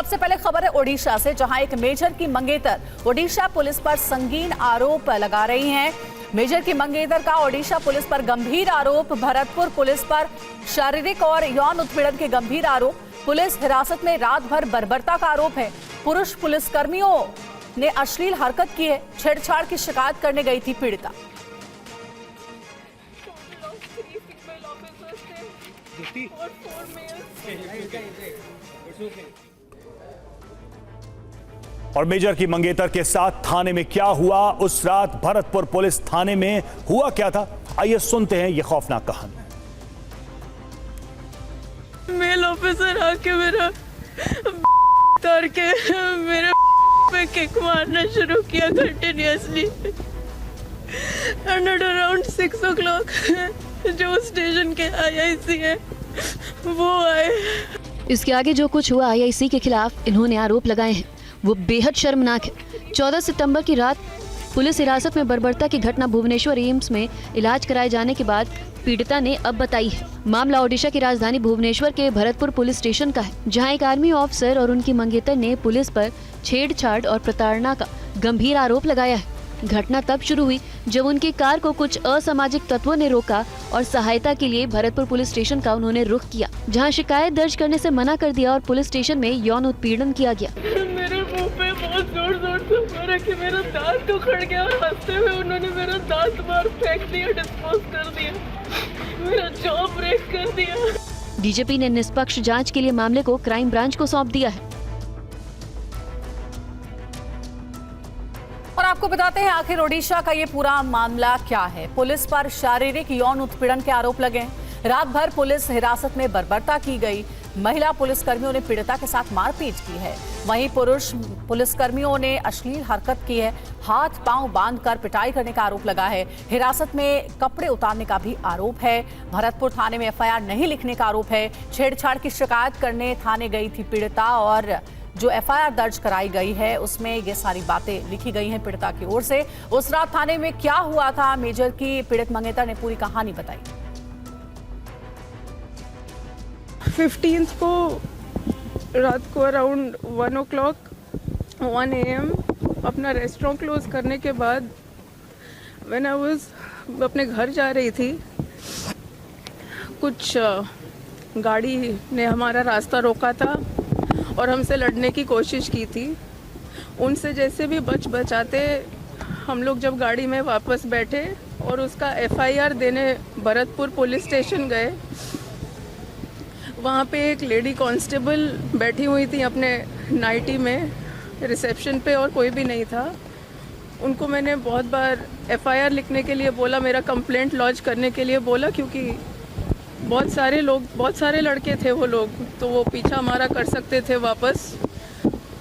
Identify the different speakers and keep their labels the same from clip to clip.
Speaker 1: सबसे पहले खबर है ओडिशा से, जहां एक मेजर की मंगेतर ओडिशा पुलिस पर संगीन आरोप लगा रही हैं। मेजर की मंगेतर का ओडिशा पुलिस पर गंभीर आरोप। भरतपुर पुलिस पर शारीरिक और यौन उत्पीड़न के गंभीर आरोप। पुलिस हिरासत में रात भर बर्बरता का आरोप है। पुरुष पुलिसकर्मियों ने अश्लील हरकत की है। छेड़छाड़ की शिकायत करने गई थी पीड़िता।
Speaker 2: और मेजर की मंगेतर के साथ थाने में क्या हुआ, उस रात भरतपुर पुलिस थाने में हुआ क्या था, आइए सुनते हैं ये खौफनाक कहानी।
Speaker 3: मेल ऑफिसर आके मेरा तार के मेरे पे किक मारना शुरू किया कंटिन्यूअसली। एंड अराउंड 6 o'clock जो स्टेशन के आईआईसी है वो आए।
Speaker 4: इसके आगे जो कुछ हुआ आईआईसी के खिलाफ इन्होंने आरोप लगाए हैं वो बेहद शर्मनाक है। 14 सितंबर की रात पुलिस हिरासत में बर्बरता की घटना भुवनेश्वर एम्स में इलाज कराए जाने के बाद पीड़िता ने अब बताई है। मामला ओडिशा की राजधानी भुवनेश्वर के भरतपुर पुलिस स्टेशन का है, जहां एक आर्मी ऑफिसर और उनकी मंगेतर ने पुलिस पर छेड़छाड़ और प्रताड़ना का गंभीर आरोप लगाया है। घटना तब शुरू हुई जब उनकी कार को कुछ असामाजिक तत्वों ने रोका और सहायता के लिए भरतपुर पुलिस स्टेशन का उन्होंने रुख किया, जहां शिकायत दर्ज करने से मना कर दिया और पुलिस स्टेशन में यौन उत्पीड़न किया गया।
Speaker 3: मेरे मुंह पे बहुत जोर जोर से मारा कि मेरा दांत उखड़ गया और हंसते हुए उन्होंने मेरा दांत बाहर फेंक दिया, डिस्पोज कर दिया, मेरा जॉ ब्रेक कर दिया।
Speaker 4: डीजीपी ने निष्पक्ष जांच के लिए मामले को क्राइम ब्रांच को सौंप दिया है।
Speaker 1: और आपको बताते हैं आखिर ओडिशा का ये पूरा मामला क्या है। पुलिस पर शारीरिक यौन उत्पीड़न के आरोप लगे। रात भर पुलिस हिरासत में बर्बरता की गई। महिला पुलिसकर्मियों ने पीड़िता के साथ मारपीट की है। वहीं पुरुष पुलिसकर्मियों ने अश्लील हरकत की है। हाथ पांव बांधकर पिटाई करने का आरोप लगा है। हिरासत में कपड़े उतारने का भी आरोप है। भरतपुर थाने में एफआईआर नहीं लिखने का आरोप है। छेड़छाड़ की शिकायत करने थाने गई थी पीड़िता और जो एफआईआर दर्ज कराई गई है उसमें ये सारी बातें लिखी गई हैं पीड़िता की ओर से। उस रात थाने में क्या हुआ था, मेजर की पीड़ित मंगेतर ने पूरी कहानी बताई।
Speaker 3: 15 को रात को अराउंड 1 o'clock 1 AM अपना रेस्टोरेंट क्लोज करने के बाद व्हेन आई वाज अपने घर जा रही थी, कुछ गाड़ी ने हमारा रास्ता रोका था और हमसे लड़ने की कोशिश की थी। उनसे जैसे भी बचाते हम लोग जब गाड़ी में वापस बैठे और उसका एफआईआर देने भरतपुर पुलिस स्टेशन गए, वहाँ पे एक लेडी कांस्टेबल बैठी हुई थी अपने नाइटी में रिसेप्शन पे और कोई भी नहीं था। उनको मैंने बहुत बार एफआईआर लिखने के लिए बोला, मेरा कंप्लेंट लॉन्च करने के लिए बोला, क्योंकि बहुत सारे लड़के थे वो लोग, तो वो पीछा हमारा कर सकते थे वापस।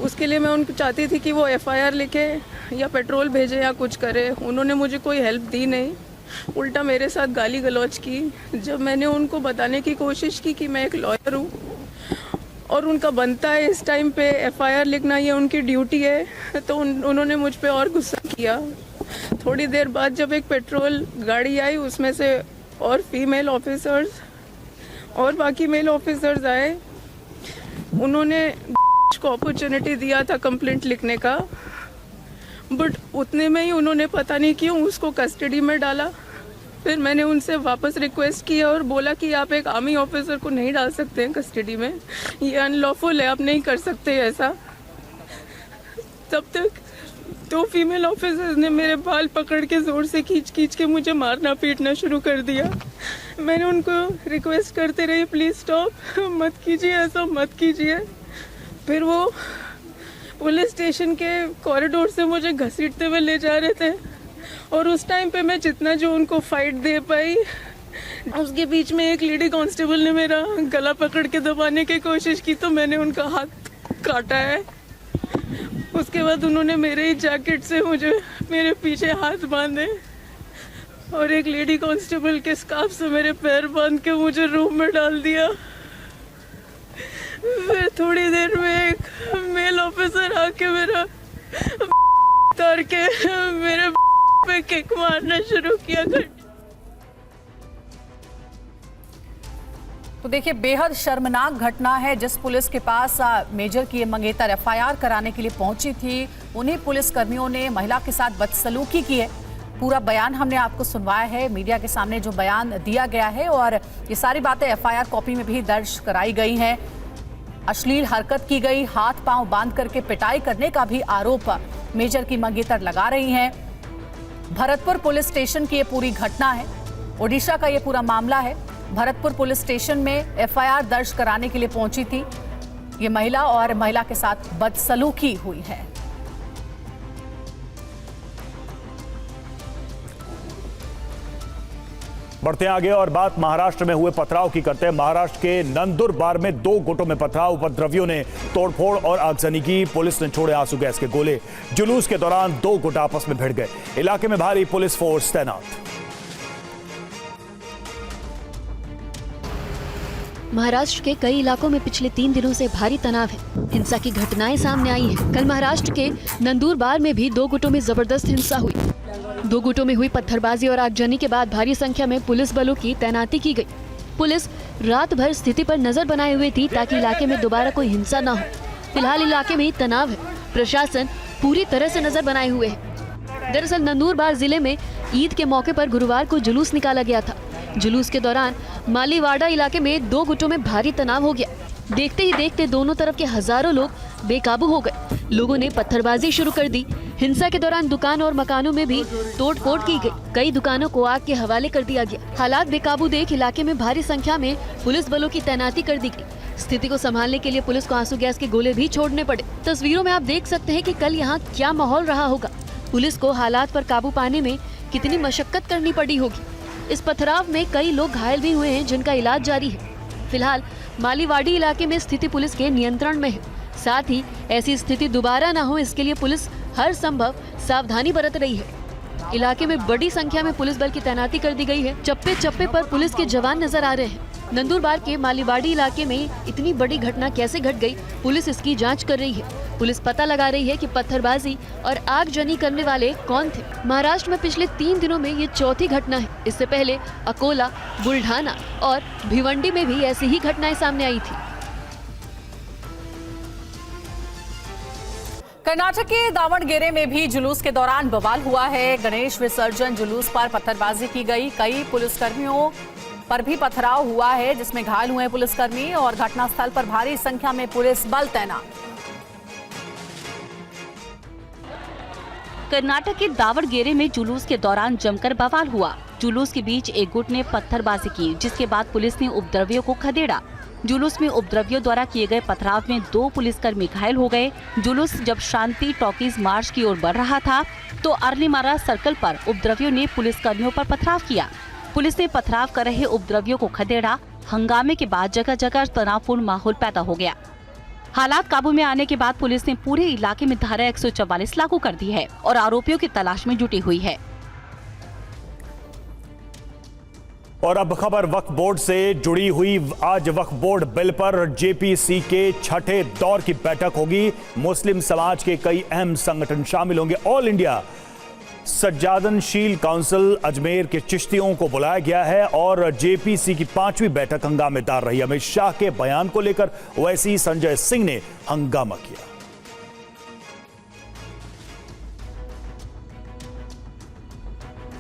Speaker 3: उसके लिए मैं उनको चाहती थी कि वो एफआईआर लिखे या पेट्रोल भेजे या कुछ करे। उन्होंने मुझे कोई हेल्प दी नहीं, उल्टा मेरे साथ गाली गलौज की। जब मैंने उनको बताने की कोशिश की कि मैं एक लॉयर हूँ और उनका बनता है इस टाइम पे एफआईआर लिखना, ये उनकी ड्यूटी है, तो उन्होंने मुझ पे और गुस्सा किया। थोड़ी देर बाद जब एक पेट्रोल गाड़ी आई, उसमें से और फीमेल ऑफिसर्स और बाकी मेल ऑफिसर्स आए। उन्होंने को अपॉर्चुनिटी दिया था कंप्लेंट लिखने का, बट उतने में ही उन्होंने पता नहीं क्यों उसको कस्टडी में डाला। फिर मैंने उनसे वापस रिक्वेस्ट किया और बोला कि आप एक आर्मी ऑफिसर को नहीं डाल सकते हैं कस्टडी में, ये अनलॉफुल है, आप नहीं कर सकते ऐसा। तब तक 2 फीमेल ऑफिसर्स ने मेरे बाल पकड़ के जोर से खींच के मुझे मारना पीटना शुरू कर दिया। मैंने उनको रिक्वेस्ट करते रही, प्लीज़ स्टॉप, मत कीजिए, ऐसा मत कीजिए। फिर वो पुलिस स्टेशन के कॉरिडोर से मुझे घसीटते हुए ले जा रहे थे और उस टाइम पे मैं जितना जो उनको फाइट दे पाई, उसके बीच में एक लेडी कांस्टेबल ने मेरा गला पकड़ के दबाने की कोशिश की, तो मैंने उनका हाथ काटा है। उसके बाद उन्होंने मेरे ही जैकेट से मुझे मेरे पीछे हाथ बांधे और एक लेडी कांस्टेबल के स्कार्फ से मेरे पैर बांध के मुझे रूम में डाल दिया। फिर थोड़ी देर में एक मेल ऑफिसर आके मेरा तार के मेरे पे किक मारना शुरू किया।
Speaker 1: तो देखिए, बेहद शर्मनाक घटना है। जिस पुलिस के पास मेजर की ये मंगेतर एफआईआर कराने के लिए पहुंची थी, उन्हीं पुलिस कर्मियों ने महिला के साथ बदसलूकी की है। पूरा बयान हमने आपको सुनवाया है, मीडिया के सामने जो बयान दिया गया है, और ये सारी बातें एफआईआर कॉपी में भी दर्ज कराई गई हैं। अश्लील हरकत की गई, हाथ पांव बांध करके पिटाई करने का भी आरोप मेजर की मंगेतर लगा रही हैं। भरतपुर पुलिस स्टेशन की ये पूरी घटना है, ओडिशा का ये पूरा मामला है। भरतपुर पुलिस स्टेशन में एफआईआर दर्ज कराने के लिए पहुंची थी ये महिला, और महिला के साथ बदसलूकी हुई है।
Speaker 2: बढ़ते हैं आगे और बात महाराष्ट्र में हुए पथराव की करते हैं। महाराष्ट्र के नंदुरबार में 2 गुटों में पथराव, उपद्रवियों ने तोड़फोड़ और आगजनी की। पुलिस ने छोड़े आंसू गैस के गोले। जुलूस के दौरान 2 गुट आपस में भिड़ गए। इलाके में भारी पुलिस फोर्स तैनात।
Speaker 4: महाराष्ट्र के कई इलाकों में पिछले 3 दिनों से भारी तनाव है। हिंसा की घटनाएं सामने आई हैं। कल महाराष्ट्र के नंदुरबार में भी 2 गुटों में जबरदस्त हिंसा हुई। 2 गुटों में हुई पत्थरबाजी और आगजनी के बाद भारी संख्या में पुलिस बलों की तैनाती की गई। पुलिस रात भर स्थिति पर नजर बनाए हुए थी ताकि इलाके में दोबारा कोई हिंसा न हो। फिलहाल इलाके में तनाव है। प्रशासन पूरी तरह से नजर बनाए हुए है। दरअसल नंदुरबार जिले में ईद के मौके पर गुरुवार को जुलूस निकाला गया था। जुलूस के दौरान मालीवाड़ा इलाके में 2 गुटों में भारी तनाव हो गया। देखते ही देखते दोनों तरफ के हजारों लोग बेकाबू हो गए। लोगों ने पत्थरबाजी शुरू कर दी। हिंसा के दौरान दुकान और मकानों में भी तोड़फोड़ की गई। कई दुकानों को आग के हवाले कर दिया गया। हालात बेकाबू देख इलाके में भारी संख्या में पुलिस बलों की तैनाती कर दी गई। स्थिति को संभालने के लिए पुलिस को आंसू गैस के गोले भी छोड़ने पड़े। तस्वीरों में आप देख सकते हैं कि कल यहाँ क्या माहौल रहा होगा। पुलिस को हालात पर काबू पाने में कितनी मशक्कत करनी पड़ी होगी। इस पथराव में कई लोग घायल भी हुए हैं, जिनका इलाज जारी है। फिलहाल मालीवाड़ी इलाके में स्थिति पुलिस के नियंत्रण में है। साथ ही ऐसी स्थिति दोबारा न हो, इसके लिए पुलिस हर संभव सावधानी बरत रही है। इलाके में बड़ी संख्या में पुलिस बल की तैनाती कर दी गई है। चप्पे चप्पे पर पुलिस के जवान नजर आ रहे हैं। नंदुरबार के मालीवाड़ी इलाके में इतनी बड़ी घटना कैसे घट गई, पुलिस इसकी जांच कर रही है। पुलिस पता लगा रही है कि पत्थरबाजी और आगजनी करने वाले कौन थे। महाराष्ट्र में पिछले 3 दिनों में ये चौथी घटना है। इससे पहले अकोला, बुल्ढाना और भिवंडी में भी ऐसी ही घटनाएं सामने आई थी।
Speaker 1: कर्नाटक के दावणगेरे में भी जुलूस के दौरान बवाल हुआ है। गणेश विसर्जन जुलूस पर पत्थरबाजी की गई। कई पुलिसकर्मियों पर भी पथराव हुआ है, जिसमें घायल हुए पुलिसकर्मी, और घटनास्थल पर भारी संख्या में पुलिस बल तैनात।
Speaker 5: कर्नाटक के दावणगेरे में जुलूस के दौरान जमकर बवाल हुआ। जुलूस के बीच एक गुट ने पत्थरबाजी की, जिसके बाद पुलिस ने उपद्रवियों को खदेड़ा। जुलूस में उपद्रवियों द्वारा किए गए पथराव में 2 पुलिसकर्मी घायल हो गए। जुलूस जब शांति टॉकीज मार्च की ओर बढ़ रहा था तो अर्लीमारा सर्कल पर उपद्रवियों ने पुलिसकर्मियों पर पथराव किया। पुलिस ने पथराव कर रहे उपद्रवियों को खदेड़ा। हंगामे के बाद जगह जगह तनावपूर्ण माहौल पैदा हो गया। हालात काबू में आने के बाद पुलिस ने पूरे इलाके में धारा 144 लागू कर दी है और आरोपियों की तलाश में जुटी हुई है।
Speaker 2: और अब खबर वक्फ बोर्ड से जुड़ी हुई। आज वक्फ बोर्ड बिल पर जेपीसी के 6ठे दौर की बैठक होगी। मुस्लिम समाज के कई अहम संगठन शामिल होंगे। ऑल इंडिया सज्जादनशील काउंसिल अजमेर के चिश्तियों को बुलाया गया है और जेपीसी की 5वीं बैठक हंगामेदार रही। अमित शाह के बयान को लेकर ओवैसी संजय सिंह ने हंगामा किया।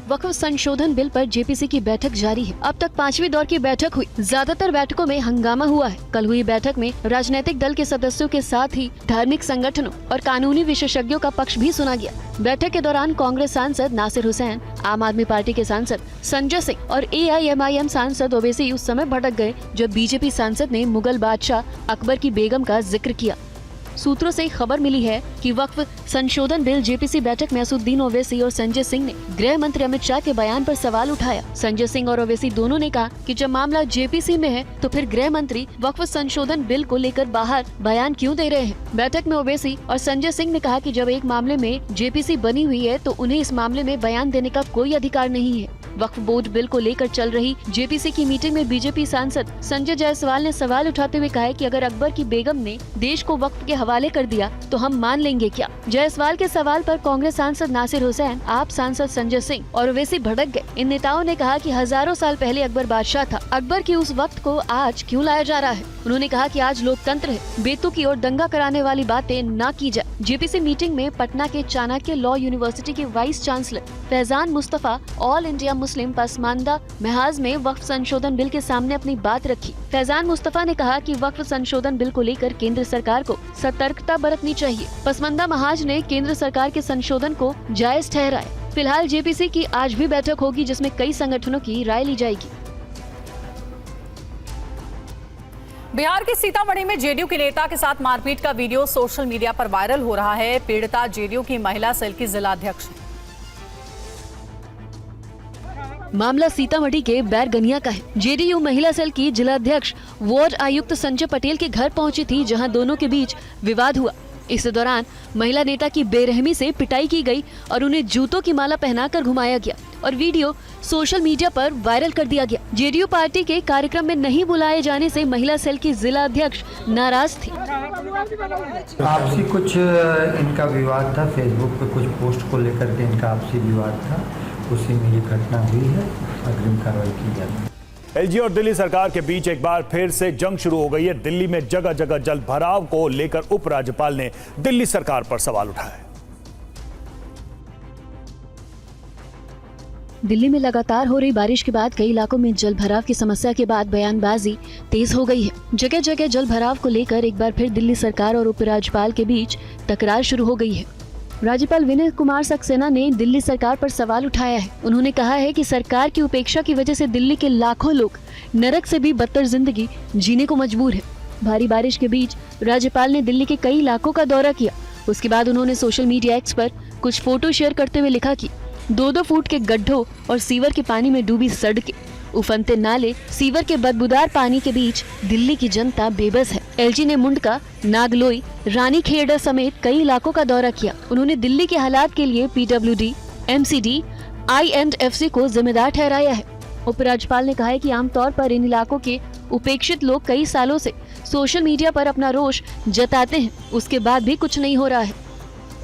Speaker 4: वक्फ संशोधन बिल पर जेपीसी की बैठक जारी है। अब तक 5वीं दौर की बैठक हुई। ज्यादातर बैठकों में हंगामा हुआ है। कल हुई बैठक में राजनीतिक दल के सदस्यों के साथ ही धार्मिक संगठनों और कानूनी विशेषज्ञों का पक्ष भी सुना गया। बैठक के दौरान कांग्रेस सांसद नासिर हुसैन, आम आदमी पार्टी के सांसद संजय सिंह और AIMIM सांसद ओवैसी उस समय भड़क गए जब बीजेपी सांसद ने मुगल बादशाह अकबर की बेगम का जिक्र किया। सूत्रों से खबर मिली है कि वक्फ संशोधन बिल जेपीसी बैठक में असदुद्दीन ओवैसी और संजय सिंह ने गृह मंत्री अमित शाह के बयान पर सवाल उठाया। संजय सिंह और ओवैसी दोनों ने कहा कि जब मामला जेपीसी में है तो फिर गृह मंत्री वक्फ संशोधन बिल को लेकर बाहर बयान क्यों दे रहे हैं। बैठक में ओवैसी और संजय सिंह ने कहा कि जब एक मामले में जेपीसी बनी हुई है तो उन्हें इस मामले में बयान देने का कोई अधिकार नहीं है। वक्फ बोर्ड बिल को लेकर चल रही जेपीसी की मीटिंग में बीजेपी सांसद संजय जायसवाल ने सवाल उठाते हुए कहा है कि अगर अकबर की बेगम ने देश को वक्फ के हवाले कर दिया तो हम मान लेंगे क्या। जायसवाल के सवाल पर कांग्रेस सांसद नासिर हुसैन, आप सांसद संजय सिंह और ओवैसी भड़क गए। इन नेताओं ने कहा कि हजारों साल पहले अकबर बादशाह था, अकबर के उस वक्त को आज क्यों लाया जा रहा है। उन्होंने कहा कि आज लोकतंत्र है, बेतुकी और दंगा कराने वाली बातें ना की जाए। जेपीसी मीटिंग में पटना के चाणक्य लॉ यूनिवर्सिटी के vice chancellor Faizan Mustafa all India Muslim Pasmanda Mahaz में वक्फ संशोधन बिल के सामने अपनी बात रखी। फैजान मुस्तफा ने कहा कि वक्फ संशोधन बिल को लेकर केंद्र सरकार को सतर्कता बरतनी चाहिए। पसमानदा महाज ने केंद्र सरकार के संशोधन को जायज ठहराया। फिलहाल जेपीसी की आज भी बैठक होगी जिसमें कई संगठनों की राय ली जाएगी।
Speaker 1: बिहार के सीतामढ़ी में जेडीयू के नेता के साथ मारपीट का वीडियो सोशल मीडिया पर वायरल हो रहा है। पीड़िता जेडीयू की महिला सेल की जिलाध्यक्ष है।
Speaker 4: मामला सीतामढ़ी के बैरगनिया का है। जेडीयू महिला सेल की जिलाध्यक्ष वार्ड आयुक्त संजय पटेल के घर पहुंची थी, जहां दोनों के बीच विवाद हुआ। इस दौरान महिला नेता की बेरहमी से पिटाई की गई और उन्हें जूतों की माला पहनाकर घुमाया गया और वीडियो सोशल मीडिया पर वायरल कर दिया गया। जेडीयू पार्टी के कार्यक्रम में नहीं बुलाए जाने से महिला सेल की जिला अध्यक्ष नाराज थी।
Speaker 6: आपसी कुछ इनका विवाद था, फेसबुक पे कुछ पोस्ट को लेकर के इनका आपसी विवाद था, उसी में ये घटना हुई है। अग्रिम कार्रवाई की जाएगी।
Speaker 2: एलजी और दिल्ली सरकार के बीच एक बार फिर से जंग शुरू हो गई है। दिल्ली में जगह जगह जल भराव को लेकर उपराज्यपाल ने दिल्ली सरकार पर सवाल उठाए।
Speaker 4: दिल्ली में लगातार हो रही बारिश के बाद कई इलाकों में जल भराव की समस्या के बाद बयानबाजी तेज हो गई है। जगह जगह जल भराव को लेकर एक बार फिर दिल्ली सरकार और उपराज्यपाल के बीच तकरार शुरू हो गई है। राज्यपाल विनय कुमार सक्सेना ने दिल्ली सरकार पर सवाल उठाया है। उन्होंने कहा है कि सरकार की उपेक्षा की वजह से दिल्ली के लाखों लोग नरक से भी बदतर जिंदगी जीने को मजबूर है। भारी बारिश के बीच राज्यपाल ने दिल्ली के कई इलाकों का दौरा किया। उसके बाद उन्होंने सोशल मीडिया एक्स पर कुछ फोटो शेयर करते हुए लिखा कि 2-2 फुट के गड्ढों और सीवर के पानी में डूबी सड़कें, उफनते नाले, सीवर के बदबूदार पानी के बीच दिल्ली की जनता बेबस है। एलजी ने मुंडका, नागलोई, रानी खेड़ा समेत कई इलाकों का दौरा किया। उन्होंने दिल्ली के हालात के लिए पीडब्ल्यूडी, एमसीडी, आईएंडएफसी को जिम्मेदार ठहराया है। उपराज्यपाल ने कहा है कि आमतौर पर इन इलाकों के उपेक्षित लोग कई सालों से सोशल मीडिया पर अपना रोष जताते हैं, उसके बाद भी कुछ नहीं हो रहा है।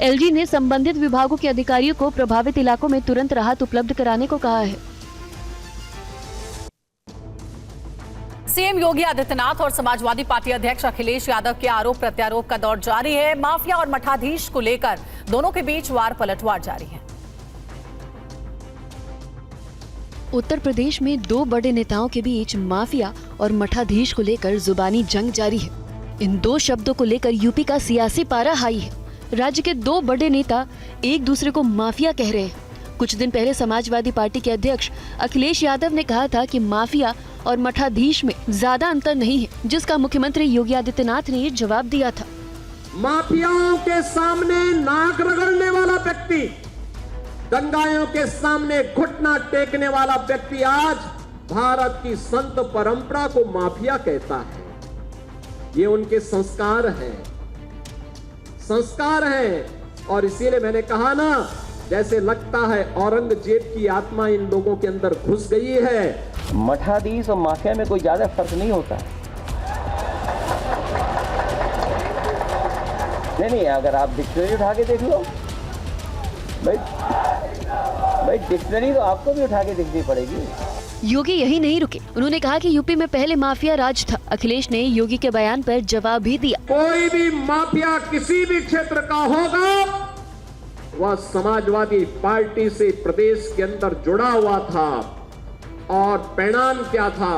Speaker 4: एलजी ने संबंधित विभागों के अधिकारियों को प्रभावित इलाकों में तुरंत राहत उपलब्ध कराने को कहा है।
Speaker 1: सीएम योगी आदित्यनाथ और समाजवादी पार्टी अध्यक्ष अखिलेश यादव के आरोप प्रत्यारोप का दौर जारी है। माफिया और मठाधीश को लेकर दोनों के बीच वार पलटवार जारी है।
Speaker 4: उत्तर प्रदेश में 2 बड़े नेताओं के बीच माफिया और मठाधीश को लेकर जुबानी जंग जारी है। इन 2 शब्दों को लेकर यूपी का सियासी पारा हाई है। राज्य के 2 बड़े नेता एक दूसरे को माफिया कह रहे हैं। कुछ दिन पहले समाजवादी पार्टी के अध्यक्ष अखिलेश यादव ने कहा था कि माफिया और मठाधीश में ज्यादा अंतर नहीं है, जिसका मुख्यमंत्री योगी आदित्यनाथ ने जवाब दिया था।
Speaker 7: माफियाओं के सामने नाक रगड़ने वाला व्यक्ति, दंगाइयों के सामने घुटना टेकने वाला व्यक्ति आज भारत की संत परंपरा को माफिया कहता है। ये उनके संस्कार हैं और इसीलिए मैंने कहा ना, जैसे लगता है औरंगजेब की आत्मा इन लोगों के अंदर घुस गई है।
Speaker 8: मठाधीश और माफिया में कोई ज्यादा फर्क नहीं होता। नहीं, अगर आप डिक्शनरी उठा के देख लो भाई डिक्शनरी तो आपको भी उठा के देखनी पड़ेगी।
Speaker 4: योगी यही नहीं रुके। उन्होंने कहा कि यूपी में पहले माफिया राज था। अखिलेश ने योगी के बयान पर जवाब भी दिया।
Speaker 7: कोई भी माफिया किसी भी क्षेत्र का होगा, वह समाजवादी पार्टी से प्रदेश के अंदर जुड़ा हुआ था और परिणाम क्या था,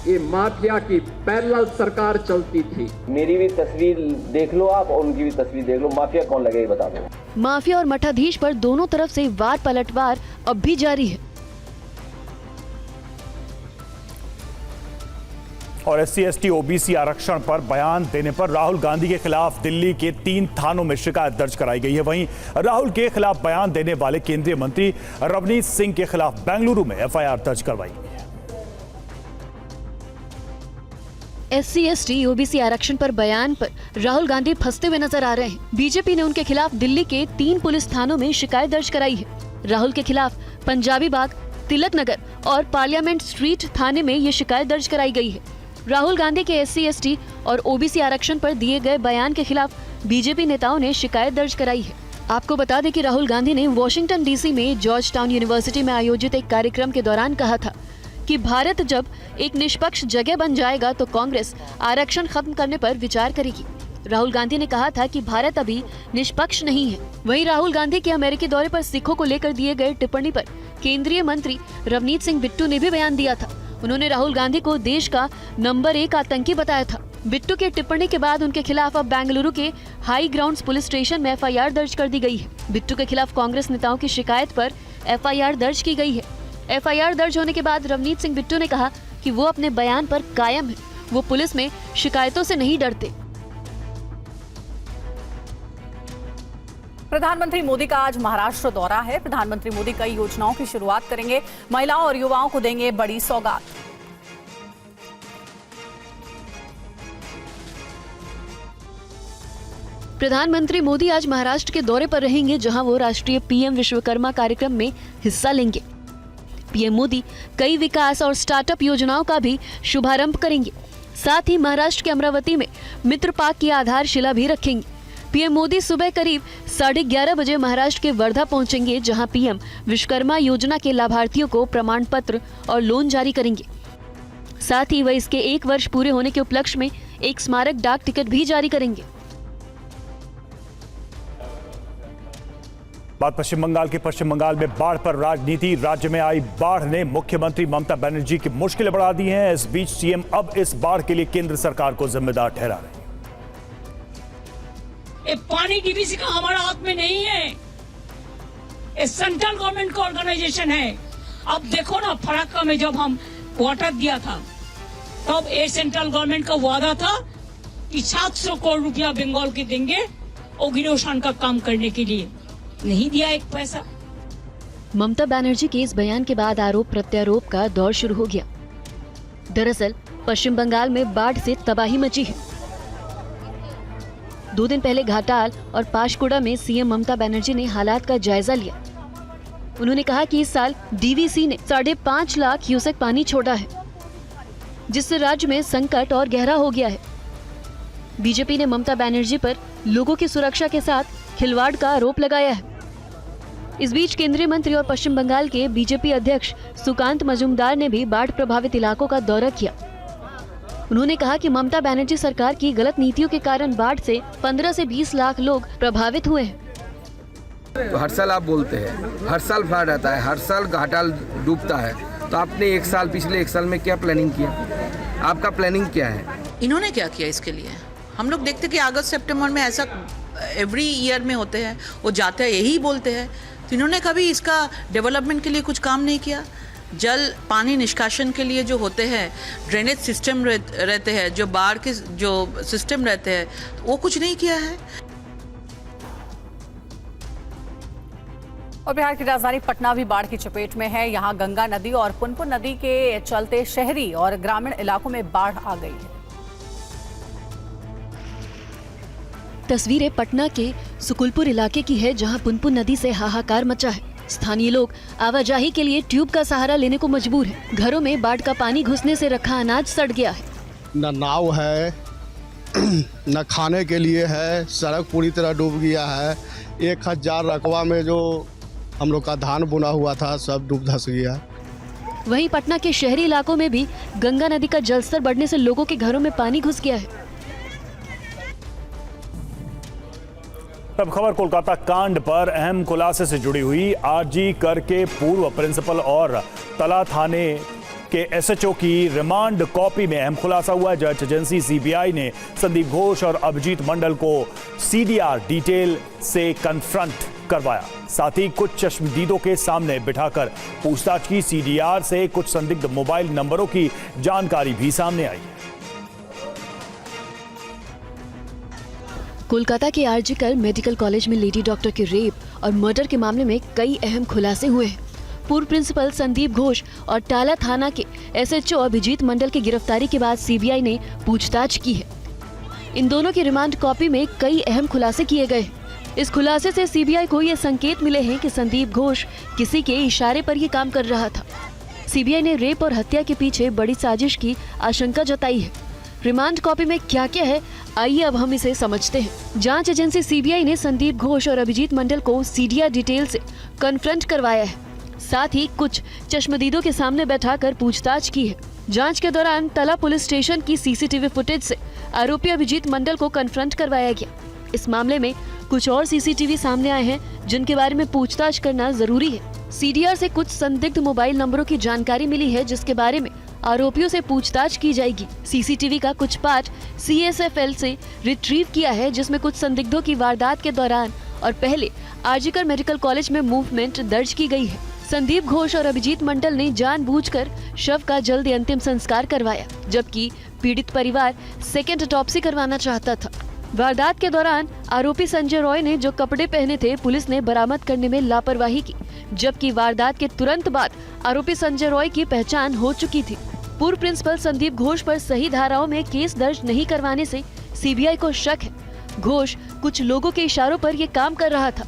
Speaker 7: ये माफिया की पैरेलल सरकार चलती थी।
Speaker 8: मेरी भी तस्वीर देख लो आप और उनकी भी तस्वीर देख लो, माफिया कौन लगे बता दो।
Speaker 4: माफिया और मठाधीश पर दोनों तरफ से वार पलटवार अब भी जारी है।
Speaker 2: और SC/ST OBC आरक्षण पर बयान देने पर राहुल गांधी के खिलाफ दिल्ली के 3 थानों में शिकायत दर्ज कराई गई है। वहीं राहुल के खिलाफ बयान देने वाले केंद्रीय मंत्री रवनीत सिंह के खिलाफ बेंगलुरु में FIR दर्ज करवाई गई है।
Speaker 4: SC/ST OBC आरक्षण पर बयान पर राहुल गांधी फंसते हुए नजर आ रहे हैं। बीजेपी ने उनके खिलाफ दिल्ली के 3 पुलिस थानों में शिकायत दर्ज कराई है। राहुल के खिलाफ पंजाबी बाग, तिलक नगर और पार्लियामेंट स्ट्रीट थाने में ये शिकायत दर्ज कराई गई है। राहुल गांधी के SC/ST और OBC आरक्षण पर दिए गए बयान के खिलाफ बीजेपी नेताओं ने शिकायत दर्ज कराई है। आपको बता दें कि राहुल गांधी ने वॉशिंगटन डीसी में जॉर्ज टाउन यूनिवर्सिटी में आयोजित एक कार्यक्रम के दौरान कहा था कि भारत जब एक निष्पक्ष जगह बन जाएगा तो कांग्रेस आरक्षण खत्म करने पर विचार करेगी। राहुल गांधी ने कहा था कि भारत अभी निष्पक्ष नहीं है। वहीं राहुल गांधी के अमेरिकी दौरे पर सिखों को लेकर दिए गए टिप्पणी पर केंद्रीय मंत्री रवनीत सिंह बिट्टू ने भी बयान दिया था। उन्होंने राहुल गांधी को देश का नंबर 1 आतंकी बताया था। बिट्टू के टिप्पणी के बाद उनके खिलाफ अब बेंगलुरु के हाई ग्राउंड्स पुलिस स्टेशन में एफआईआर दर्ज कर दी गई है। बिट्टू के खिलाफ कांग्रेस नेताओं की शिकायत पर एफआईआर दर्ज की गई है। एफआईआर दर्ज होने के बाद रवनीत सिंह बिट्टू ने कहा कि वो अपने बयान पर कायम है। वो पुलिस में शिकायतों से नहीं डरते।
Speaker 1: प्रधानमंत्री मोदी का आज महाराष्ट्र दौरा है। प्रधानमंत्री मोदी कई योजनाओं की शुरुआत करेंगे। महिलाओं और युवाओं को देंगे बड़ी सौगात।
Speaker 4: प्रधानमंत्री मोदी आज महाराष्ट्र के दौरे पर रहेंगे, जहां वो राष्ट्रीय पीएम विश्वकर्मा कार्यक्रम में हिस्सा लेंगे। पीएम मोदी कई विकास और स्टार्टअप योजनाओं का भी शुभारंभ करेंगे। साथ ही महाराष्ट्र के अमरावती में मित्र पार्क की आधारशिला भी रखेंगे। पीएम मोदी सुबह करीब 11:30 बजे महाराष्ट्र के वर्धा पहुंचेंगे, जहां पीएम विश्वकर्मा योजना के लाभार्थियों को प्रमाण पत्र और लोन जारी करेंगे। साथ ही वह इसके 1 वर्ष पूरे होने के उपलक्ष्य में एक स्मारक डाक टिकट भी जारी करेंगे।
Speaker 2: बात पश्चिम बंगाल की। पश्चिम बंगाल में बाढ़ पर राजनीति। राज्य में आई बाढ़ ने मुख्यमंत्री ममता बनर्जी की मुश्किलें बढ़ा दी हैं। इस बीच सीएम अब इस बाढ़ के लिए केंद्र सरकार को जिम्मेदार ठहरा रहे हैं।
Speaker 9: पानी डीवीसी का हमारा हाथ में नहीं है, ये सेंट्रल गवर्नमेंट का ऑर्गेनाइजेशन है। अब देखो ना, फराक्का में जब हम वाटर दिया था तब ये सेंट्रल गवर्नमेंट का वादा था कि 700 करोड़ रुपया बंगाल के देंगे ओगिरोशान का काम करने के लिए। नहीं दिया एक पैसा।
Speaker 4: ममता बनर्जी के इस बयान के बाद आरोप प्रत्यारोप का दौर शुरू हो गया। दरअसल पश्चिम बंगाल में बाढ़ से तबाही मची है। 2 दिन पहले घाटाल और पाशकुड़ा में सीएम ममता बनर्जी ने हालात का जायजा लिया। उन्होंने कहा कि इस साल डीवीसी ने 5.5 लाख क्यूसेक पानी छोड़ा है, जिससे राज्य में संकट और गहरा हो गया है। बीजेपी ने ममता बनर्जी पर लोगों की सुरक्षा के साथ खिलवाड़ का आरोप लगाया है। इस बीच केंद्रीय मंत्री और पश्चिम बंगाल के बीजेपी अध्यक्ष सुकांत मजूमदार ने भी बाढ़ प्रभावित इलाकों का दौरा किया। उन्होंने कहा कि ममता बनर्जी सरकार की गलत नीतियों के कारण बाढ़ से 15 से 20 लाख लोग प्रभावित हुए हैं।
Speaker 10: तो हर साल आप बोलते हैं, हर साल फ्लड आता है, हर साल घाटाल डूबता है, तो आपने पिछले एक साल में क्या प्लानिंग किया? आपका प्लानिंग क्या है?
Speaker 11: इन्होंने क्या किया इसके लिए? हम लोग देखते कि अगस्त सितंबर में ऐसा एवरी ईयर में होते हैं, वो जाते हैं यही बोलते हैं। तो इन्होंने कभी इसका डेवलपमेंट के लिए कुछ काम नहीं किया। जल पानी निष्कासन के लिए जो होते हैं, ड्रेनेज सिस्टम रहते हैं, जो बाढ़ के जो सिस्टम रहते हैं, वो कुछ नहीं किया है।
Speaker 1: और बिहार की राजधानी पटना भी बाढ़ की चपेट में है। यहाँ गंगा नदी और पुनपुन नदी के चलते शहरी और ग्रामीण इलाकों में बाढ़ आ गई है।
Speaker 4: तस्वीरें पटना के सुकुलपुर इलाके की है, जहां पुनपुन नदी से हाहाकार मचा है। स्थानीय लोग आवाजाही के लिए ट्यूब का सहारा लेने को मजबूर हैं। घरों में बाढ़ का पानी घुसने से रखा अनाज सड़ गया है।
Speaker 12: न नाव है न खाने के लिए है, सड़क पूरी तरह डूब गया है। 1000 रकबा में जो हम लोग का धान बुना हुआ था सब डूब धस गया।
Speaker 4: वहीं पटना के शहरी इलाकों में भी गंगा नदी का जलस्तर बढ़ने से लोगों के घरों में पानी घुस गया है।
Speaker 2: अब खबर कोलकाता कांड पर अहम खुलासे से जुड़ी हुई। आरजी कर के पूर्व प्रिंसिपल और तला थाने के एसएचओ की रिमांड कॉपी में अहम खुलासा हुआ। जांच एजेंसी सीबीआई ने संदीप घोष और अभिजीत मंडल को सीडीआर डिटेल से कन्फ्रंट करवाया। साथ ही कुछ चश्मदीदों के सामने बिठाकर पूछताछ की। सीडीआर से कुछ संदिग्ध मोबाइल नंबरों की जानकारी भी सामने आई।
Speaker 4: कोलकाता के आरजी कर मेडिकल कॉलेज में लेडी डॉक्टर के रेप और मर्डर के मामले में कई अहम खुलासे हुए हैं। पूर्व प्रिंसिपल संदीप घोष और टाला थाना के एसएचओ अभिजीत मंडल की गिरफ्तारी के बाद सीबीआई ने पूछताछ की है। इन दोनों की रिमांड कॉपी में कई अहम खुलासे किए गए हैं। इस खुलासे से सीबीआई को ये संकेत मिले हैं कि संदीप घोष किसी के इशारे पर ये काम कर रहा था। सीबीआई ने रेप और हत्या के पीछे बड़ी साजिश की आशंका जताई है। रिमांड कॉपी में क्या क्या है, आइए अब हम इसे समझते हैं। जांच एजेंसी सीबीआई ने संदीप घोष और अभिजीत मंडल को सीडीआर डिटेल से कन्फ्रंट करवाया है, साथ ही कुछ चश्मदीदों के सामने बैठाकर पूछताछ की है। जांच के दौरान तला पुलिस स्टेशन की सीसीटीवी फुटेज से आरोपी अभिजीत मंडल को कन्फ्रंट करवाया गया। इस मामले में कुछ और सीसीटीवी सामने आए हैं जिनके बारे में पूछताछ करना जरूरी है। सीडीआर से कुछ संदिग्ध मोबाइल नंबरों की जानकारी मिली है जिसके बारे में आरोपियों से पूछताछ की जाएगी। सीसीटीवी का कुछ पार्ट सीएसएफएल से रिट्रीव किया है जिसमें कुछ संदिग्धों की वारदात के दौरान और पहले आरजीकर मेडिकल कॉलेज में मूवमेंट दर्ज की गई है। संदीप घोष और अभिजीत मंडल ने जानबूझकर शव का जल्दी अंतिम संस्कार करवाया, जबकि पीड़ित परिवार सेकेंड ऑटोप्सी करवाना चाहता था। वारदात के दौरान आरोपी संजय रॉय ने जो कपड़े पहने थे पुलिस ने बरामद करने में लापरवाही की, जबकि वारदात के तुरंत बाद आरोपी संजय रॉय की पहचान हो चुकी थी। पूर्व प्रिंसिपल संदीप घोष पर सही धाराओं में केस दर्ज नहीं करवाने से सीबीआई को शक है। घोष कुछ लोगों के इशारों पर ये काम कर रहा था।